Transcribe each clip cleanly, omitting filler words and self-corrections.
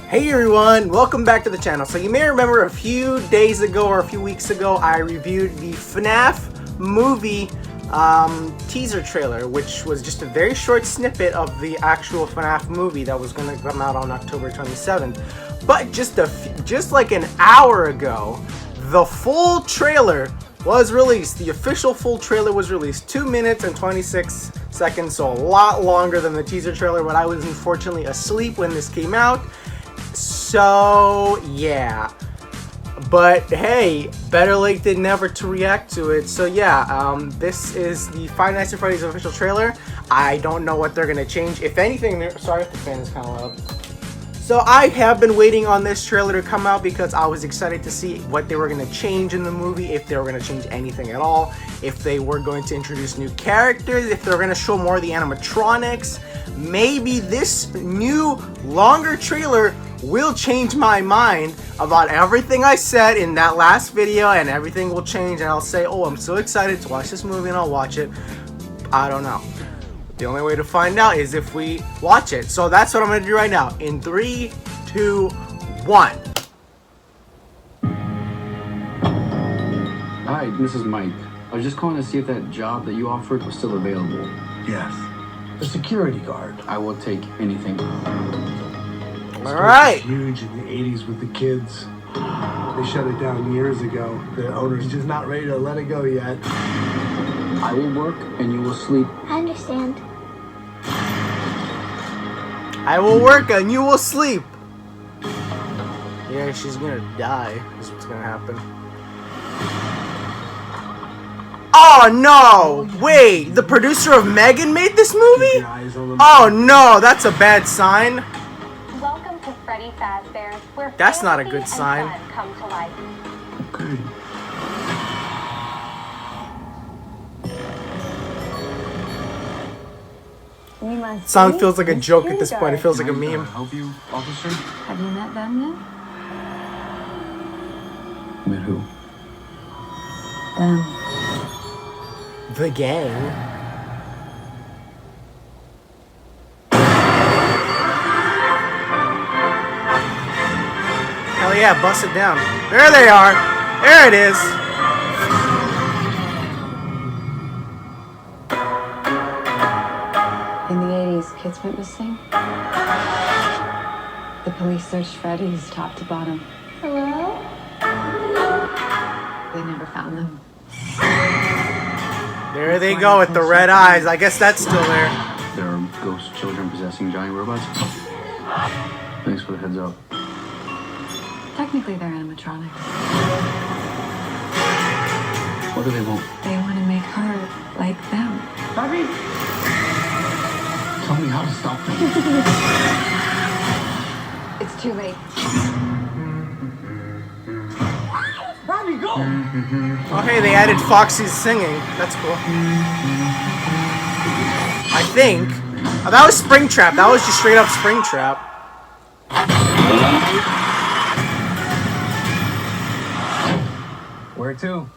Hey everyone, welcome back to the channel. So you may remember a few days ago or a few weeks ago I reviewed the FNAF movie teaser trailer, which was just a very short snippet of the actual FNAF movie that was going to come out on October 27th. But just like an hour ago, the full trailer was released. The official full trailer was released, 2 minutes and 26 seconds, so a lot longer than the teaser trailer, but I was unfortunately asleep when this came out. So yeah, but hey, better late than never to react to it. So yeah, this is the Five Nights at Freddy's official trailer. I don't know what they're gonna change, if anything. Sorry if the fan is kind of loud. So I have been waiting on this trailer to come out because I was excited to see what they were going to change in the movie, if they were going to change anything at all, if they were going to introduce new characters, if they were going to show more of the animatronics. Maybe this new, longer trailer will change my mind about everything I said in that last video, and everything will change and I'll say, oh, I'm so excited to watch this movie, and I'll watch it. I don't know. The only way to find out is if we watch it. So that's what I'm going to do right now. In 3, 2, 1. Hi, this is Mike. I was just calling to see if that job that you offered was still available. Yes. The security guard. I will take anything. Alright. Huge in the 80s with the kids. They shut it down years ago. The owner's just not ready to let it go yet. I will work and you will sleep. I understand. I will work and you will sleep. Yeah, she's gonna die is what's gonna happen. Oh no! Wait, the producer of Megan made this movie? Oh no, that's a bad sign. Welcome to Freddy Fazbear's, where That's not a fantasy good and sign. fun come to life. Okay. Song feels like a joke at this point. It feels like a meme. Help you, officer? Have you met them yet? Met who? Them. The gang. Hell yeah, bust it down. There they are. There it is. In the 80s, kids went missing. The police searched Freddy's top to bottom. Hello? They never found them. There they go with the red eyes. I guess that's still there. There are ghost children possessing giant robots. Thanks for the heads up. Technically, they're animatronics. What do they want? They want to make her like them. Bobby! Tell me how to stop them. It's too late. Bobby, go! Oh hey, they added Foxy's singing. That's cool. I think. Oh, that was Springtrap. That was just straight up Springtrap. Where to?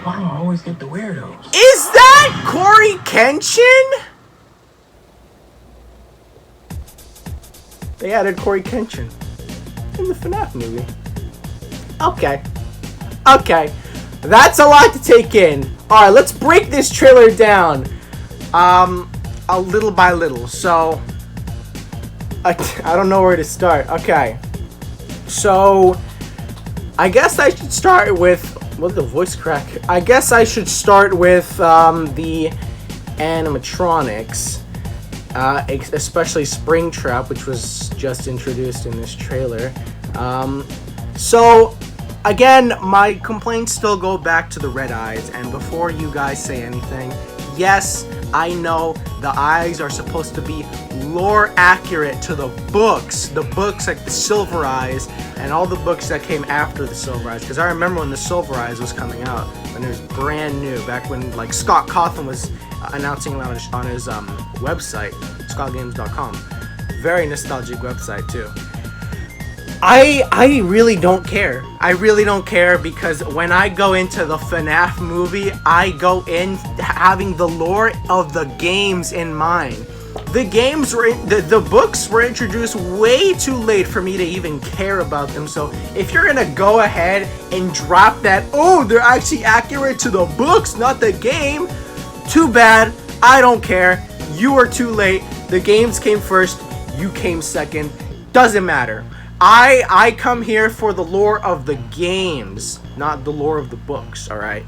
Why do I always get the weirdos? Is that Corey Kenshin? They added Corey Kenshin in the FNAF movie. Okay. Okay. That's a lot to take in. Alright, let's break this trailer down. A little by little. So, I don't know where to start. Okay. So, I guess I should start with... What the voice crack? I guess I should start with the animatronics. Especially Springtrap, which was just introduced in this trailer. So, again, my complaints still go back to the red eyes. And before you guys say anything, yes, I know the eyes are supposed to be lore accurate to the books. The books like the Silver Eyes and all the books that came after the Silver Eyes. Because I remember when the Silver Eyes was coming out, when it was brand new, back when like Scott Cawthon was announcing it on his website, scottgames.com. Very nostalgic website too. I really don't care. I really don't care because when I go into the FNAF movie, I go in having the lore of the games in mind. The games were the books were introduced way too late for me to even care about them. So if you're gonna go ahead and drop that, oh, they're actually accurate to the books, not the game, too bad. I don't care. You were too late. The games came first. You came second. Doesn't matter. I come here for the lore of the games, not the lore of the books. All right.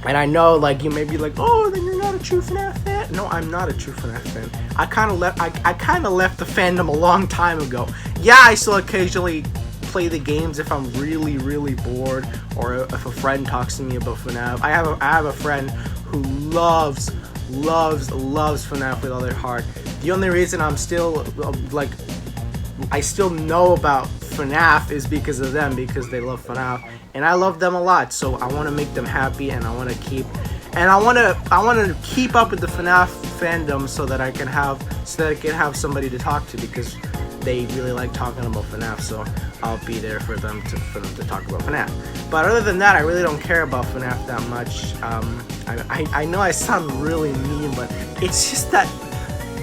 And I know, like, you may be like, oh, then you're not a true FNAF fan. No, I'm not a true FNAF fan. I kind of left the fandom a long time ago. Yeah, I still occasionally play the games if I'm really, really bored, or if a friend talks to me about FNAF. I have a friend who loves FNAF with all their heart. The only reason I'm still I still know about FNAF is because of them, because they love FNAF, and I love them a lot. So I want to make them happy, and I want to keep up with the FNAF fandom so that I can have somebody to talk to, because they really like talking about FNAF. So I'll be there for them to talk about FNAF. But other than that, I really don't care about FNAF that much. I know I sound really mean, but it's just that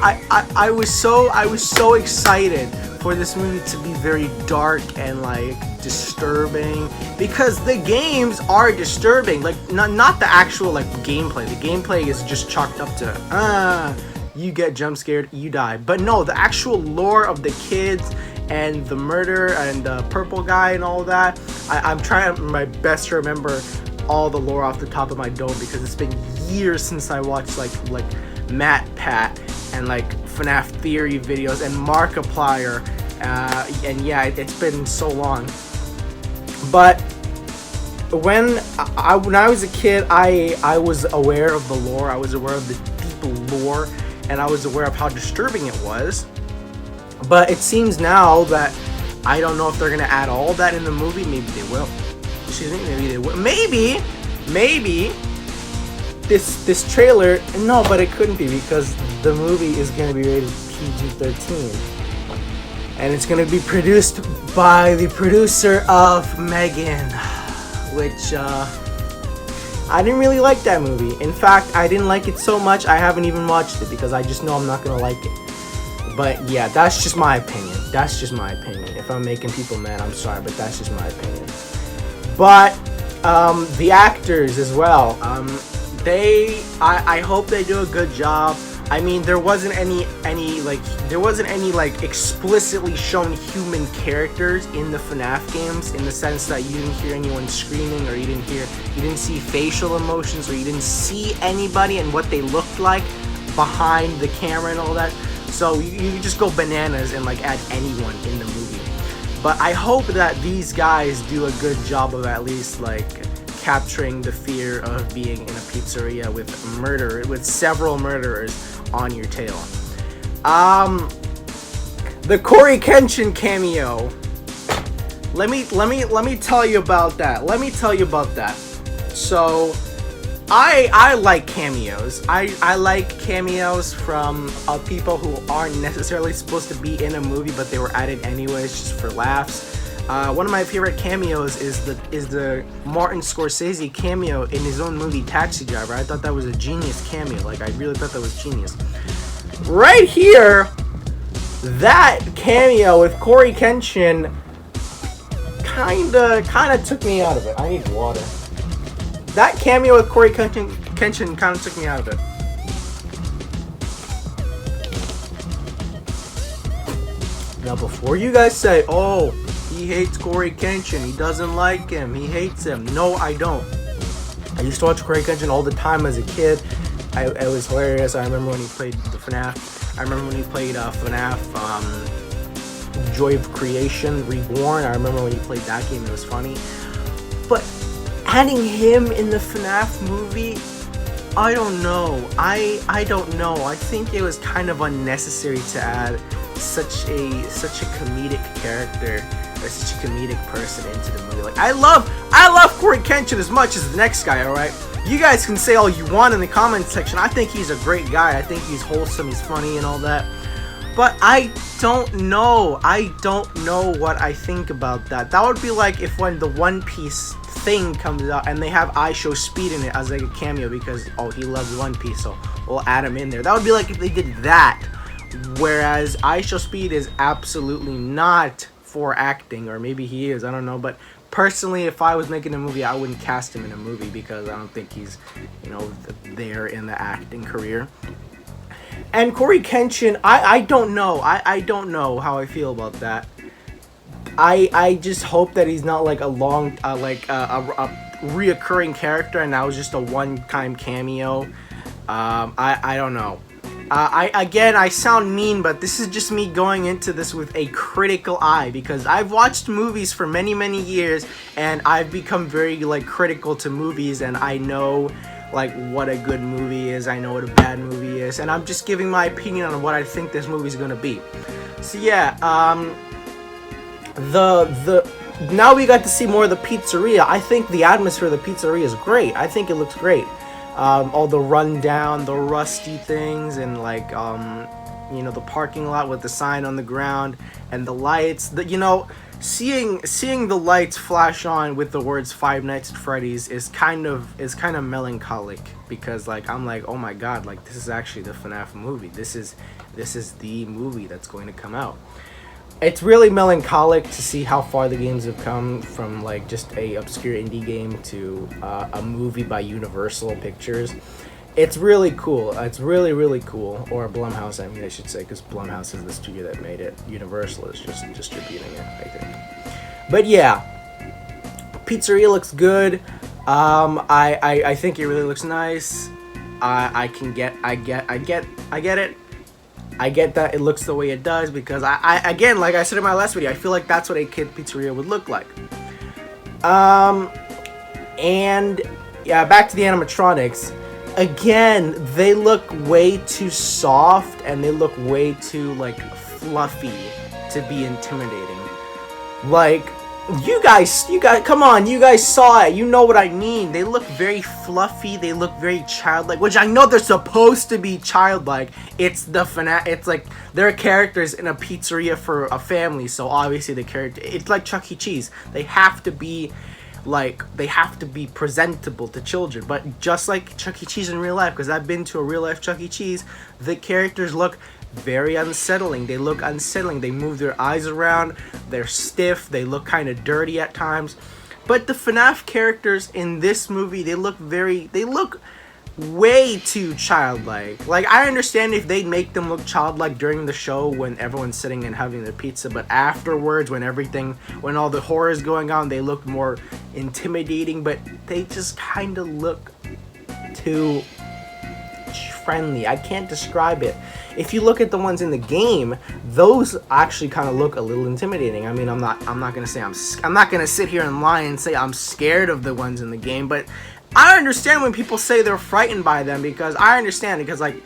I was so excited for this movie to be very dark and like disturbing, because the games are disturbing. Like not the actual like gameplay. The gameplay is just chalked up to you get jump scared, you die. But no, the actual lore of the kids and the murder and the purple guy and all that. I'm trying my best to remember all the lore off the top of my dome, because it's been years since I watched like MatPat and like FNAF theory videos and Markiplier, and yeah, it's been so long. But when I was a kid, I was aware of the lore. I was aware of the deep lore, and I was aware of how disturbing it was. But it seems now that I don't know if they're gonna add all that in the movie. Maybe they will. Excuse me. Maybe they will. Maybe this trailer. No, but it couldn't be, because the movie is gonna be rated PG-13, and it's gonna be produced by the producer of Megan, which I didn't really like that movie. In fact, I didn't like it so much I haven't even watched it, because I just know I'm not gonna like it. But yeah, that's just my opinion. That's just my opinion. If I'm making people mad, I'm sorry, but that's just my opinion. But the actors as well, I hope they do a good job. I mean, there wasn't any explicitly shown human characters in the FNAF games, in the sense that you didn't hear anyone screaming, or you didn't see facial emotions, or you didn't see anybody and what they looked like behind the camera and all that. So you just go bananas and like add anyone in the movie. But I hope that these guys do a good job of at least like capturing the fear of being in a pizzeria with several murderers on your tail. The Corey Kenshin cameo. Let me tell you about that. So I like cameos. I like cameos from people who aren't necessarily supposed to be in a movie, but they were added anyways just for laughs. One of my favorite cameos is the Martin Scorsese cameo in his own movie Taxi Driver. I thought that was a genius cameo. Like, I really thought that was genius. Right here, that cameo with Corey Kenshin kinda took me out of it. I need water. That cameo with Corey Kenshin kind of took me out of it. Now, before you guys say, oh, he hates Corey Kenshin, he doesn't like him, he hates him. No, I don't. I used to watch Corey Kenshin all the time as a kid. It was hilarious. I remember when he played the FNAF. I remember when he played FNAF Joy of Creation Reborn. I remember when he played that game. It was funny. But adding him in the FNAF movie, I don't know. I don't know. I think it was kind of unnecessary to add such a comedic character, or such a comedic person into the movie. Like, I love Corey Kenshin as much as the next guy, alright? You guys can say all you want in the comment section. I think he's a great guy. I think he's wholesome, he's funny and all that. But I don't know. I don't know what I think about that. That would be like if when the One Piece thing comes out and they have I Show Speed in it as like a cameo because, oh, he loves One Piece, so we'll add him in there. That would be like if they did that. Whereas IShowSpeed is absolutely not for acting, or maybe he is, I don't know. But personally, if I was making a movie, I wouldn't cast him in a movie because I don't think he's, you know, there in the acting career. And Corey Kenshin, I don't know. I don't know how I feel about that. I just hope that he's not like a long, a reoccurring character, and that was just a one-time cameo. I don't know. I sound mean, but this is just me going into this with a critical eye, because I've watched movies for many years, and I've become very like critical to movies, and I know like what a good movie is, I know what a bad movie is, and I'm just giving my opinion on what I think this movie's gonna be. So yeah, now we got to see more of the pizzeria. I think the atmosphere of the pizzeria is great. I think it looks great. All the rundown, the rusty things, and like you know, the parking lot with the sign on the ground and the lights. You know, seeing the lights flash on with the words Five Nights at Freddy's is kind of melancholic, because like I'm like, oh my god, like this is actually the FNAF movie. This is the movie that's going to come out. It's really melancholic to see how far the games have come from like just a obscure indie game to a movie by Universal Pictures. It's really cool. It's really cool. Or Blumhouse, I mean, I should say, because Blumhouse is the studio that made it. Universal is just distributing it, I think. But yeah, pizzeria looks good. I think it really looks nice. I get it. I get that it looks the way it does, because I again, like I said in my last video, I feel like that's what a kid pizzeria would look like. And yeah, back to the animatronics. Again, they look way too soft, and they look way too like fluffy to be intimidating. Like, you guys, come on, you guys saw it. You know what I mean. They look very fluffy. They look very childlike, which I know they're supposed to be childlike. It's the FNAF. It's like they're characters in a pizzeria for a family, so obviously the character. It's like Chuck E. Cheese. They have to be presentable to children. But just like Chuck E. Cheese in real life, because I've been to a real life Chuck E. Cheese, the characters look very unsettling. They look unsettling. They move their eyes around. They're stiff. They look kind of dirty at times. But the FNAF characters in this movie, they look way too childlike. Like, I understand if they make them look childlike during the show when everyone's sitting and having their pizza, but afterwards, when all the horror is going on, they look more intimidating. But they just kind of look too friendly. I can't describe it. If you look at the ones in the game, those actually kind of look a little intimidating. I mean, I'm not gonna sit here and lie and say I'm scared of the ones in the game, but I understand when people say they're frightened by them, because I understand, because like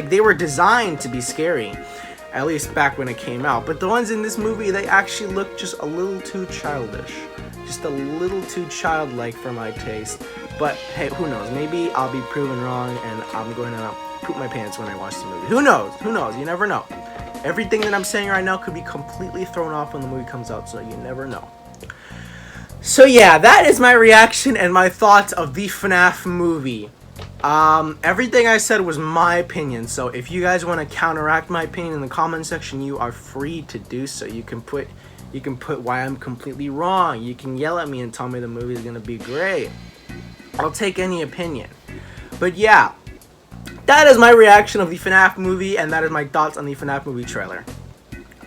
they were designed to be scary, at least back when it came out. But the ones in this movie, they actually look just a little too childish, just a little too childlike for my taste. But hey, who knows? Maybe I'll be proven wrong, and I'm going to poop my pants when I watch the movie. Who knows? Who knows? You never know. Everything that I'm saying right now could be completely thrown off when the movie comes out, so you never know. So yeah, that is my reaction and my thoughts of the FNAF movie. Everything I said was my opinion, so if you guys want to counteract my opinion in the comment section, you are free to do so. You can put why I'm completely wrong. You can yell at me and tell me the movie is gonna be great. I'll take any opinion. But yeah, that is my reaction of the FNAF movie, and that is my thoughts on the FNAF movie trailer.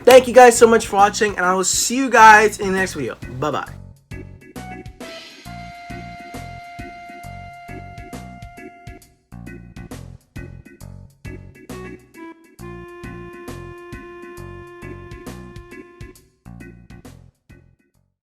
Thank you guys so much for watching, and I will see you guys in the next video. Bye bye.